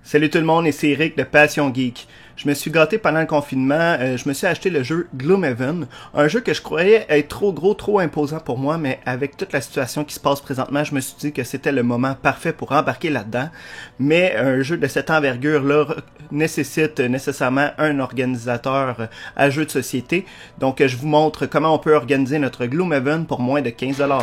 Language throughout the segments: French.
Salut tout le monde, ici Eric de Passion Geek. Je me suis gâté pendant le confinement, je me suis acheté le jeu Gloomhaven, un jeu que je croyais être trop gros, trop imposant pour moi, mais avec toute la situation qui se passe présentement, je me suis dit que c'était le moment parfait pour embarquer là-dedans. Mais un jeu de cette envergure-là nécessite nécessairement un organisateur à jeu de société, donc je vous montre comment on peut organiser notre Gloomhaven pour moins de 15$.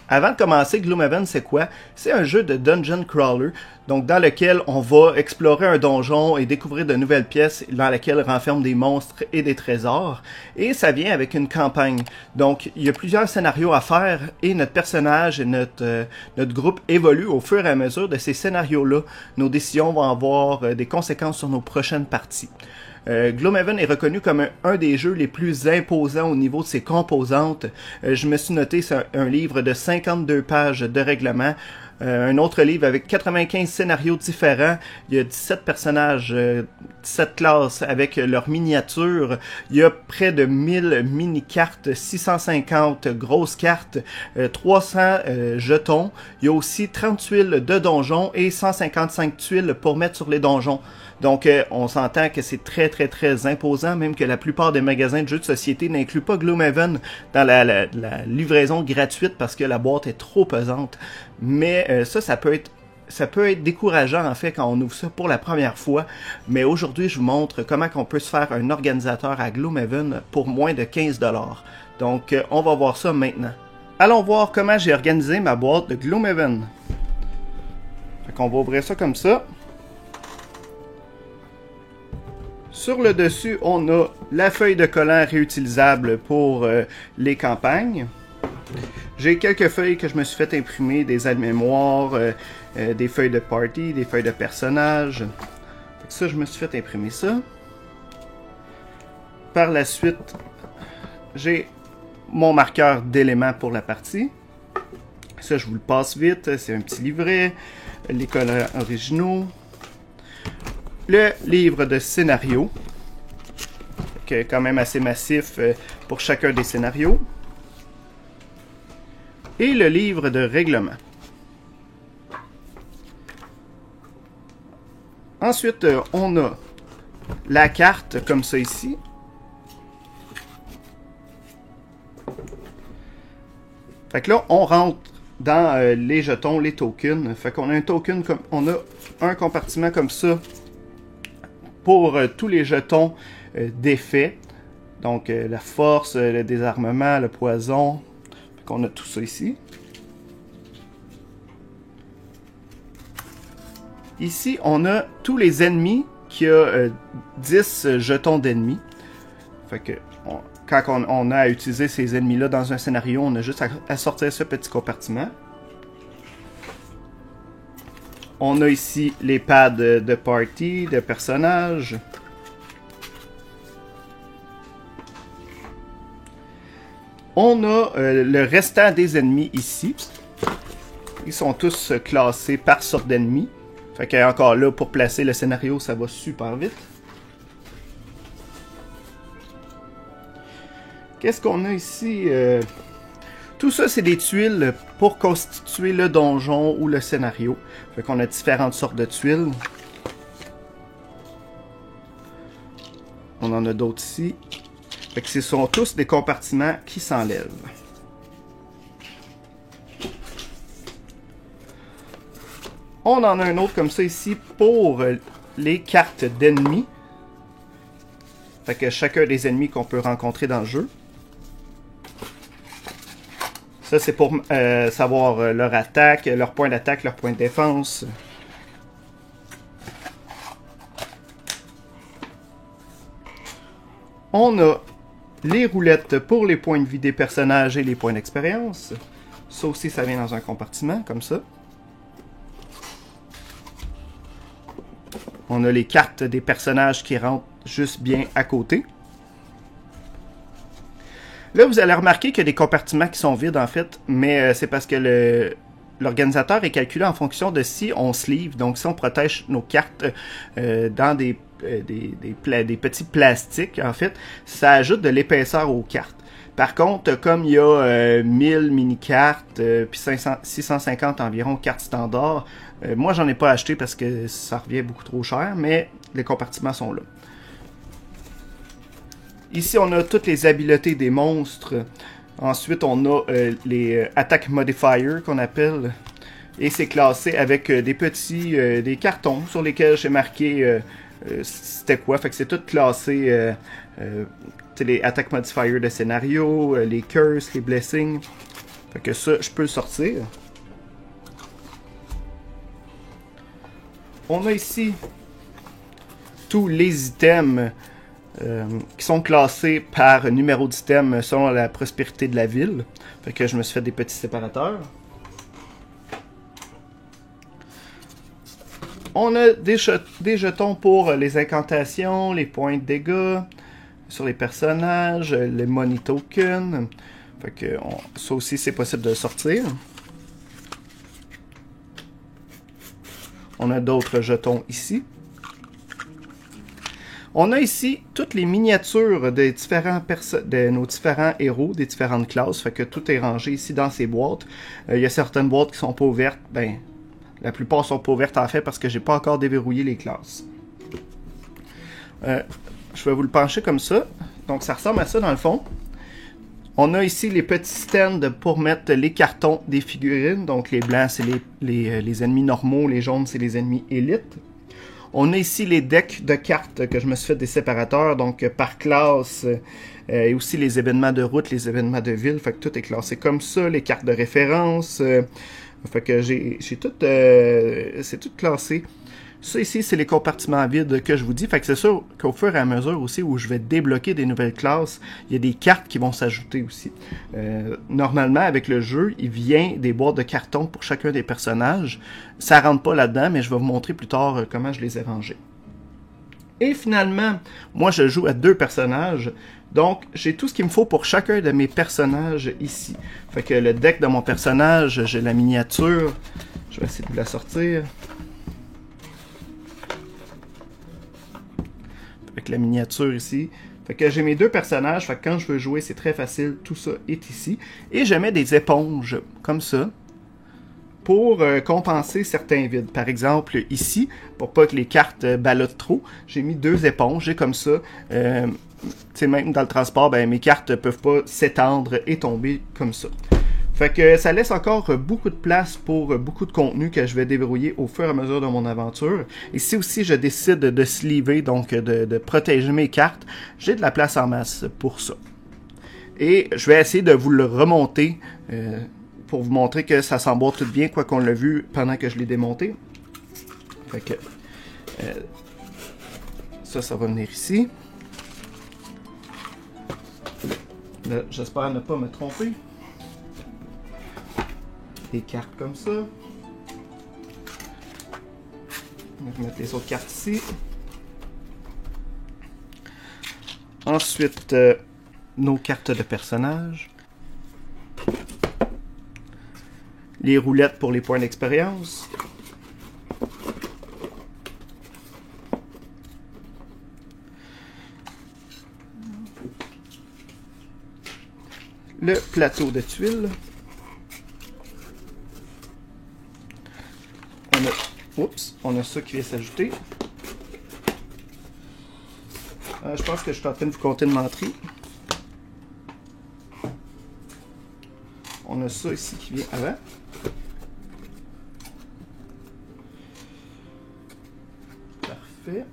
Avant de commencer, Gloomhaven, c'est quoi? C'est un jeu de dungeon crawler, donc dans lequel on va explorer un donjon et découvrir de nouvelles pièces dans lesquelles renferment des monstres et des trésors. Et ça vient avec une campagne. Donc, il y a plusieurs scénarios à faire et notre personnage et notre groupe évoluent au fur et à mesure de ces scénarios-là. Nos décisions vont avoir des conséquences sur nos prochaines parties. Gloomhaven est reconnu comme un des jeux les plus imposants au niveau de ses composantes. Je me suis noté, c'est un livre de 52 pages de règlement. Un autre livre avec 95 scénarios différents. Il y a 17 personnages, 17 classes avec leurs miniatures. Il y a près de 1000 mini-cartes, 650 grosses cartes, 300 jetons. Il y a aussi 30 tuiles de donjons et 155 tuiles pour mettre sur les donjons. Donc, on s'entend que c'est très, très, très imposant, même que la plupart des magasins de jeux de société n'incluent pas Gloomhaven dans la livraison gratuite parce que la boîte est trop pesante. Mais ça peut être décourageant en fait quand on ouvre ça pour la première fois. Mais aujourd'hui, je vous montre comment on peut se faire un organisateur à Gloomhaven pour moins de 15$. Donc, on va voir ça maintenant. Allons voir comment j'ai organisé ma boîte de Gloomhaven. Fait qu'on va ouvrir ça comme ça. Sur le dessus, on a la feuille de collant réutilisable pour les campagnes. J'ai quelques feuilles que je me suis fait imprimer, des aides-mémoires, des feuilles de party, des feuilles de personnages. Ça, je me suis fait imprimer ça. Par la suite, j'ai mon marqueur d'éléments pour la partie. Ça, je vous le passe vite. C'est un petit livret. Les collants originaux. Le livre de scénario, qui est quand même assez massif pour chacun des scénarios. Et le livre de règlement. Ensuite, on a la carte comme ça ici. Fait que là, on rentre dans les jetons, les tokens. Fait qu'on a un token comme on a un compartiment comme ça pour tous les jetons d'effet. Donc la force, le désarmement, le poison. Fait qu'on a tout ça ici. Ici, on a tous les ennemis qui a 10 jetons d'ennemis. Fait que quand on a à utiliser ces ennemis-là dans un scénario, on a juste à sortir ce petit compartiment. On a ici les pads de party, de personnages. On a le restant des ennemis ici. Ils sont tous classés par sorte d'ennemis. Fait que encore là, pour placer le scénario, ça va super vite. Qu'est-ce qu'on a ici? Tout ça, c'est des tuiles pour constituer le donjon ou le scénario. Fait qu'on a différentes sortes de tuiles. On en a d'autres ici. Fait que ce sont tous des compartiments qui s'enlèvent. On en a un autre comme ça ici pour les cartes d'ennemis. Fait que chacun des ennemis qu'on peut rencontrer dans le jeu. Ça, c'est pour savoir leur attaque, leur point d'attaque, leur point de défense. On a les roulettes pour les points de vie des personnages et les points d'expérience. Ça aussi, ça vient dans un compartiment, comme ça. On a les cartes des personnages qui rentrent juste bien à côté. Là, vous allez remarquer qu'il y a des compartiments qui sont vides, en fait, mais c'est parce que l'organisateur est calculé en fonction de si on sleeve, donc si on protège nos cartes dans des petits plastiques, en fait, ça ajoute de l'épaisseur aux cartes. Par contre, comme il y a 1000 mini-cartes, puis 650 environ cartes standards, moi j'en ai pas acheté parce que ça revient beaucoup trop cher, mais les compartiments sont là. Ici, on a toutes les habiletés des monstres. Ensuite, on a les attack modifiers qu'on appelle. Et c'est classé avec des cartons sur lesquels j'ai marqué c'était quoi. Fait que c'est tout classé. Les attack modifiers de scénario, les curses, les blessings. Fait que ça, je peux le sortir. On a ici tous les items qui sont classés par numéro d'item selon la prospérité de la ville. Fait que je me suis fait des petits séparateurs. On a des jetons pour les incantations, les points de dégâts sur les personnages, les money tokens. Fait que ça aussi c'est possible de le sortir. On a d'autres jetons ici. On a ici toutes les miniatures des de nos différents héros, des différentes classes. Fait que tout est rangé ici dans ces boîtes. Il y a certaines boîtes qui sont pas ouvertes. Ben, la plupart sont pas ouvertes en fait parce que j'ai pas encore déverrouillé les classes. Je vais vous le pencher comme ça. Donc ça ressemble à ça dans le fond. On a ici les petits stands pour mettre les cartons des figurines. Donc les blancs c'est les ennemis normaux, les jaunes c'est les ennemis élites. On a ici les decks de cartes que je me suis fait des séparateurs, donc par classe, et aussi les événements de route, les événements de ville, fait que tout est classé comme ça, les cartes de référence, fait que j'ai tout, c'est tout classé. Ça ici, c'est les compartiments vides que je vous dis, fait que c'est sûr qu'au fur et à mesure aussi où je vais débloquer des nouvelles classes, il y a des cartes qui vont s'ajouter aussi. Normalement, avec le jeu, il vient des boîtes de carton pour chacun des personnages. Ça rentre pas là-dedans, mais je vais vous montrer plus tard comment je les ai rangés. Et finalement, moi je joue à 2 personnages, donc j'ai tout ce qu'il me faut pour chacun de mes personnages ici. Fait que le deck de mon personnage, j'ai la miniature, je vais essayer de la sortir. Avec la miniature ici. Fait que j'ai mes 2 personnages, fait que quand je veux jouer, c'est très facile, tout ça est ici. Et je mets des éponges, comme ça, pour compenser certains vides. Par exemple, ici, pour pas que les cartes ballottent trop, j'ai mis 2 éponges, j'ai comme ça. Tu sais, même dans le transport, ben, mes cartes peuvent pas s'étendre et tomber comme ça. Fait que ça laisse encore beaucoup de place pour beaucoup de contenu que je vais déverrouiller au fur et à mesure de mon aventure. Et si aussi je décide de sleever, donc de protéger mes cartes, j'ai de la place en masse pour ça. Et je vais essayer de vous le remonter pour vous montrer que ça s'emboîte tout bien, quoi qu'on l'a vu pendant que je l'ai démonté. Fait que ça va venir ici. J'espère ne pas me tromper. Des cartes comme ça. On va mettre les autres cartes ici. Ensuite, nos cartes de personnages. Les roulettes pour les points d'expérience. Le plateau de tuiles. On a ça qui vient s'ajouter. Je pense que je suis en train de vous compter de menterie. On a ça ici qui vient avant. Parfait.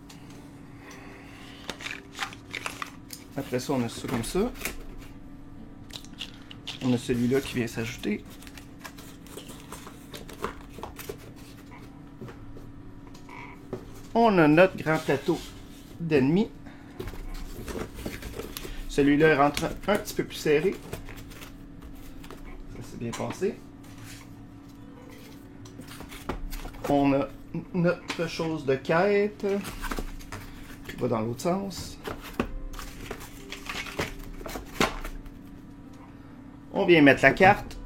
Après ça, on a ça comme ça. On a celui-là qui vient s'ajouter. On a notre grand plateau d'ennemis. Celui-là rentre un petit peu plus serré. Ça s'est bien passé. On a notre chose de quête qui va dans l'autre sens. On vient mettre la carte.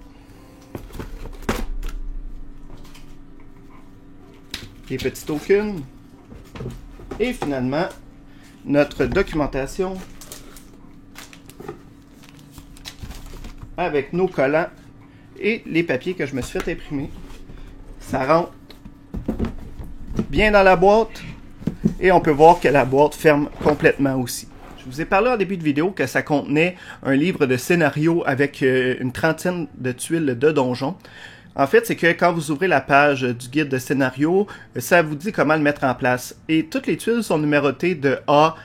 Les petits tokens. Et finalement, notre documentation avec nos collants et les papiers que je me suis fait imprimer. Ça rentre bien dans la boîte et on peut voir que la boîte ferme complètement aussi. Je vous ai parlé en début de vidéo que ça contenait un livre de scénario avec une trentaine de tuiles de donjons. En fait, c'est que quand vous ouvrez la page du guide de scénario, ça vous dit comment le mettre en place. Et toutes les tuiles sont numérotées de A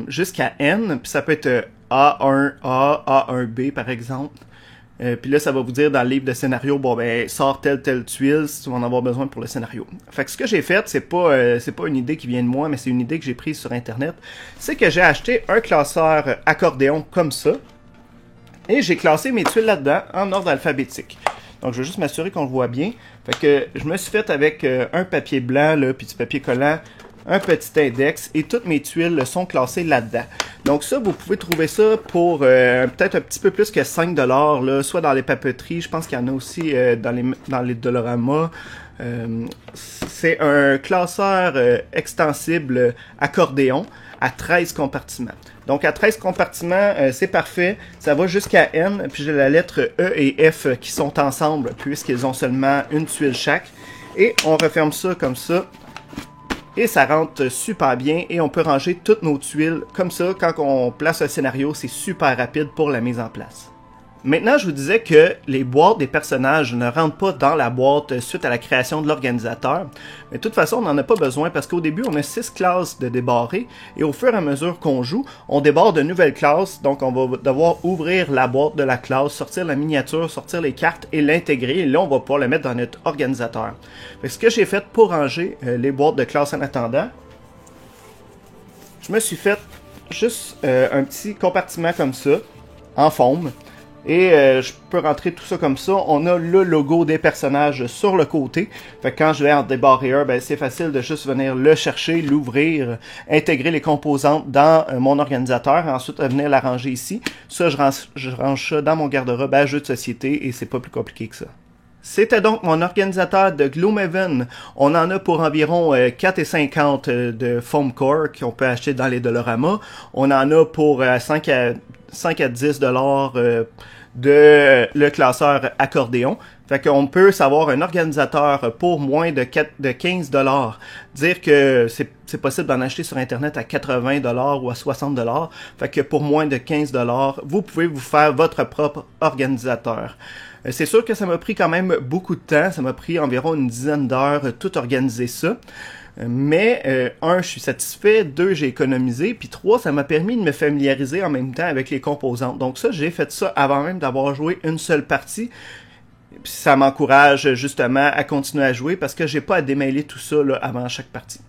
jusqu'à N, puis ça peut être A1A, A1B par exemple. Puis là, ça va vous dire dans le livre de scénario, bon ben, sort telle tuile si tu vas en avoir besoin pour le scénario. Fait que ce que j'ai fait, c'est pas une idée qui vient de moi, mais c'est une idée que j'ai prise sur Internet. C'est que j'ai acheté un classeur accordéon comme ça, et j'ai classé mes tuiles là-dedans en ordre alphabétique. Donc, je vais juste m'assurer qu'on le voit bien. Fait que je me suis fait avec un papier blanc, là, puis du papier collant, un petit index, et toutes mes tuiles sont classées là-dedans. Donc ça, vous pouvez trouver ça pour peut-être un petit peu plus que 5$, là, soit dans les papeteries, je pense qu'il y en a aussi dans les Dollarama. C'est un classeur extensible accordéon à 13 compartiments. Donc à 13 compartiments, c'est parfait. Ça va jusqu'à N, puis j'ai la lettre E et F qui sont ensemble, puisqu'ils ont seulement une tuile chaque. Et on referme ça comme ça. Et ça rentre super bien et on peut ranger toutes nos tuiles comme ça. Quand on place un scénario, c'est super rapide pour la mise en place. Maintenant, je vous disais que les boîtes des personnages ne rentrent pas dans la boîte suite à la création de l'organisateur. Mais de toute façon, on n'en a pas besoin parce qu'au début, on a 6 classes de débarrer et au fur et à mesure qu'on joue, on débarre de nouvelles classes. Donc, on va devoir ouvrir la boîte de la classe, sortir la miniature, sortir les cartes et l'intégrer. Et là, on va pouvoir le mettre dans notre organisateur. Fait que ce que j'ai fait pour ranger les boîtes de classe en attendant, je me suis fait juste un petit compartiment comme ça, en forme. Et je peux rentrer tout ça comme ça. On a le logo des personnages sur le côté. Fait que quand je vais en débarrer un, ben c'est facile de juste venir le chercher, l'ouvrir, intégrer les composantes dans mon organisateur, et ensuite venir l'arranger ici. Ça, je range ça dans mon garde-robe à jeux de société et c'est pas plus compliqué que ça. C'était donc mon organisateur de Gloomhaven. On en a pour environ 4,50 de foam core qu'on peut acheter dans les Dollarama. On en a pour 5 à 10$ de le classeur accordéon. Fait qu'on peut savoir un organisateur pour moins de 15$. Dire que c'est possible d'en acheter sur Internet à 80$ ou à 60$. Fait que pour moins de 15$, vous pouvez vous faire votre propre organisateur. C'est sûr que ça m'a pris quand même beaucoup de temps. Ça m'a pris environ une dizaine d'heures tout organiser ça. Mais, un, je suis satisfait. 2, j'ai économisé. Puis 3, ça m'a permis de me familiariser en même temps avec les composantes. Donc ça, j'ai fait ça avant même d'avoir joué une seule partie. Puis ça m'encourage justement à continuer à jouer parce que j'ai pas à démêler tout ça là, avant chaque partie.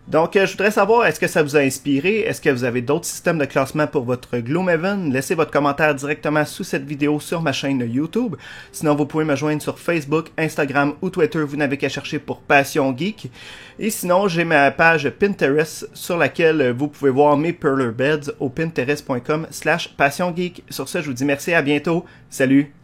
Donc, je voudrais savoir, est-ce que ça vous a inspiré? Est-ce que vous avez d'autres systèmes de classement pour votre Gloomhaven? Laissez votre commentaire directement sous cette vidéo sur ma chaîne YouTube. Sinon, vous pouvez me joindre sur Facebook, Instagram ou Twitter. Vous n'avez qu'à chercher pour Passion Geek. Et sinon, j'ai ma page Pinterest sur laquelle vous pouvez voir mes Perler Beds au pinterest.com/passiongeek. Sur ce, je vous dis merci, à bientôt. Salut!